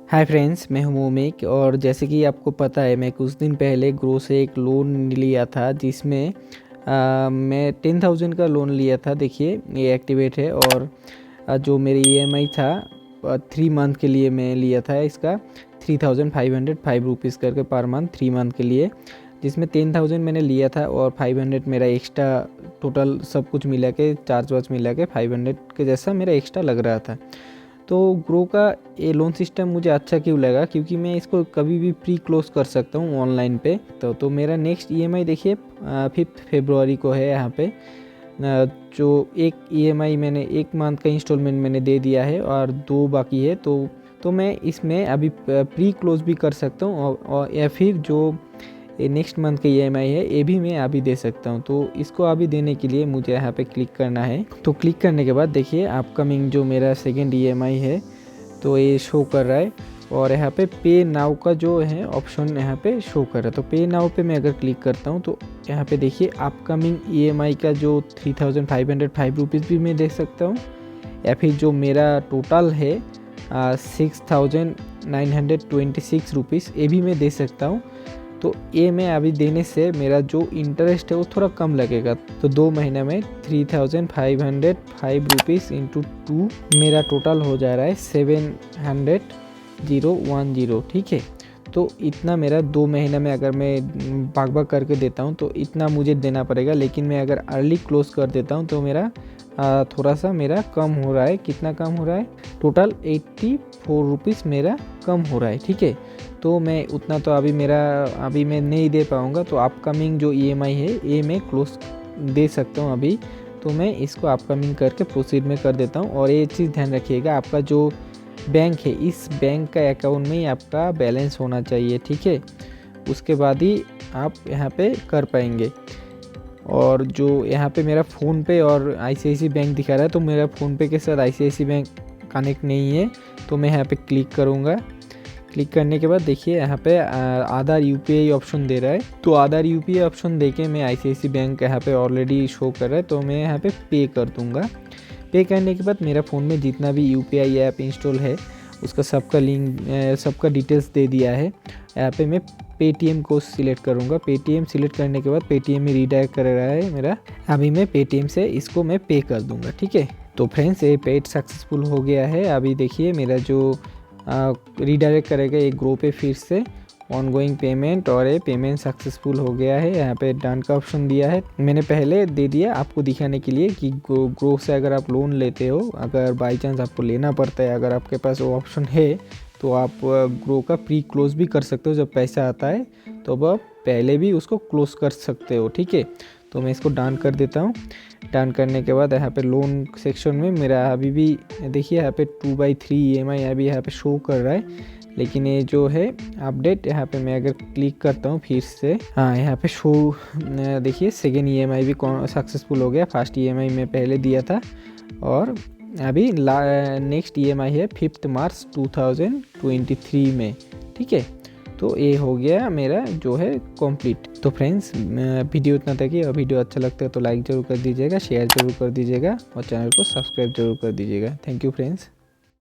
Hi friends, मैं हूं मोमिक। और जैसे कि आपको पता है, मैं कुछ दिन पहले ग्रो से एक लोन लिया था जिसमें मैं 10,000 का लोन लिया था। देखिए ये एक्टिवेट है। और जो मेरी ईएमआई था 3 मंथ के लिए मैं लिया था इसका 3,505 रुपीज़ करके पर मंथ 3 मंथ के लिए, जिसमें 10,000 मैंने लिया था और 500 मेरा एक्स्ट्रा, टोटल सब कुछ मिला के चार्ज वार्ज मिला के 500 के जैसा मेरा एक्स्ट्रा लग रहा था। तो ग्रो का ये लोन सिस्टम मुझे अच्छा क्यों लगा, क्योंकि मैं इसको कभी भी प्री क्लोज कर सकता हूँ ऑनलाइन पे। तो मेरा नेक्स्ट ईएमआई देखिए 5 फरवरी को है। यहाँ पे जो एक ईएमआई मैंने 1 मंथ का इंस्टॉलमेंट मैंने दे दिया है और 2 बाकी है। तो मैं इसमें अभी प्री क्लोज भी कर सकता हूँ और या फिर जो नेक्स्ट मंथ का ईएमआई है ये भी मैं अभी दे सकता हूँ। तो इसको अभी देने के लिए मुझे यहाँ पे क्लिक करना है। तो क्लिक करने के बाद देखिए अपकमिंग जो मेरा सेकेंड ईएमआई है तो ये शो कर रहा है। और यहाँ पे पे नाउ का जो है ऑप्शन यहाँ पे शो कर रहा है। तो पे नाउ पे मैं अगर क्लिक करता हूँ तो यहाँ पे देखिए अपकमिंग ईएमआई का जो 3,505 रुपीज़ भी मैं दे सकता हूँ, या फिर जो मेरा टोटल है 6,926 रुपीज़ ये भी मैं दे सकता हूँ। तो ये मैं अभी देने से मेरा जो इंटरेस्ट है वो थोड़ा कम लगेगा। तो 2 महीने में 3,505 रुपीज़ इंटू 2 मेरा टोटल हो जा रहा है 700,010। ठीक है। तो इतना मेरा 2 महीने में अगर मैं भाग करके देता हूँ तो इतना मुझे देना पड़ेगा। लेकिन मैं अगर अर्ली क्लोज कर देता हूँ तो मेरा थोड़ा सा मेरा कम हो रहा है। कितना कम हो रहा है? टोटल 84 रुपीज़ मेरा कम हो रहा है। ठीक है। तो मैं उतना तो अभी मैं नहीं दे पाऊँगा। तो अपकमिंग जो ईएमआई है ये मैं क्लोज दे सकता हूँ अभी। तो मैं इसको अपकमिंग करके प्रोसीड में कर देता हूँ। और ये चीज़ ध्यान रखिएगा, आपका जो बैंक है इस बैंक का अकाउंट में ही आपका बैलेंस होना चाहिए। ठीक है। उसके बाद ही आप यहाँ पे कर पाएंगे। और जो यहाँ पे मेरा फ़ोनपे और आईसीआईसीआई बैंक दिखा रहा है, तो मेरा फ़ोनपे के साथ आईसीआईसीआई बैंक कनेक्ट नहीं है। तो मैं यहाँ पे क्लिक करूँगा। क्लिक करने के बाद देखिए यहाँ पे आधार यूपीआई ऑप्शन दे रहा है। तो आधार यूपीआई ऑप्शन देके मैं आईसीआईसीआई बैंक यहाँ पे ऑलरेडी शो कर रहा है, तो मैं यहाँ पे पे कर दूँगा। पे करने के बाद मेरा फ़ोन में जितना भी यूपीआई ऐप इंस्टॉल है उसका सबका लिंक, सबका डिटेल्स दे दिया है। यहाँ पे मैं पेटीएम को सिलेक्ट करूँगा। पेटीएम सिलेक्ट करने के बाद पेटीएम में रीडायरेक्ट कर रहा है मेरा। अभी मैं पेटीएम से इसको मैं पे कर दूँगा। ठीक है। तो फ्रेंड्स ये पेड सक्सेसफुल हो गया है। अभी देखिए मेरा जो रीडायरेक्ट करेगा एक ग्रो पे फिर से ऑनगोइंग पेमेंट, और ये पेमेंट सक्सेसफुल हो गया है। यहाँ पे डन का ऑप्शन दिया है, मैंने पहले दे दिया आपको दिखाने के लिए कि ग्रो से अगर आप लोन लेते हो, अगर बाई चांस आपको लेना पड़ता है, अगर आपके पास वो ऑप्शन है तो आप ग्रो का प्री क्लोज भी कर सकते हो। जब पैसा आता है तो अब आप पहले भी उसको क्लोज कर सकते हो। ठीक है। तो मैं इसको डन कर देता हूँ। डन करने के बाद यहाँ पे लोन सेक्शन में मेरा अभी भी देखिए यहाँ पे 2/3 ईएमआई अभी यहाँ पे शो कर रहा है। लेकिन ये जो है अपडेट, यहाँ पे मैं अगर क्लिक करता हूँ फिर से, हाँ यहाँ पे शो देखिए सेकेंड ईएमआई भी सक्सेसफुल हो गया। फर्स्ट ईएमआई मैं पहले दिया था और अभी नेक्स्ट ईएमआई है 5 मार्च 2023 में। ठीक है। तो ये हो गया मेरा जो है कंप्लीट। तो फ्रेंड्स वीडियो इतना तक ही। और वीडियो अच्छा लगता है तो लाइक ज़रूर कर दीजिएगा, शेयर ज़रूर कर दीजिएगा और चैनल को सब्सक्राइब ज़रूर कर दीजिएगा। Thank you friends.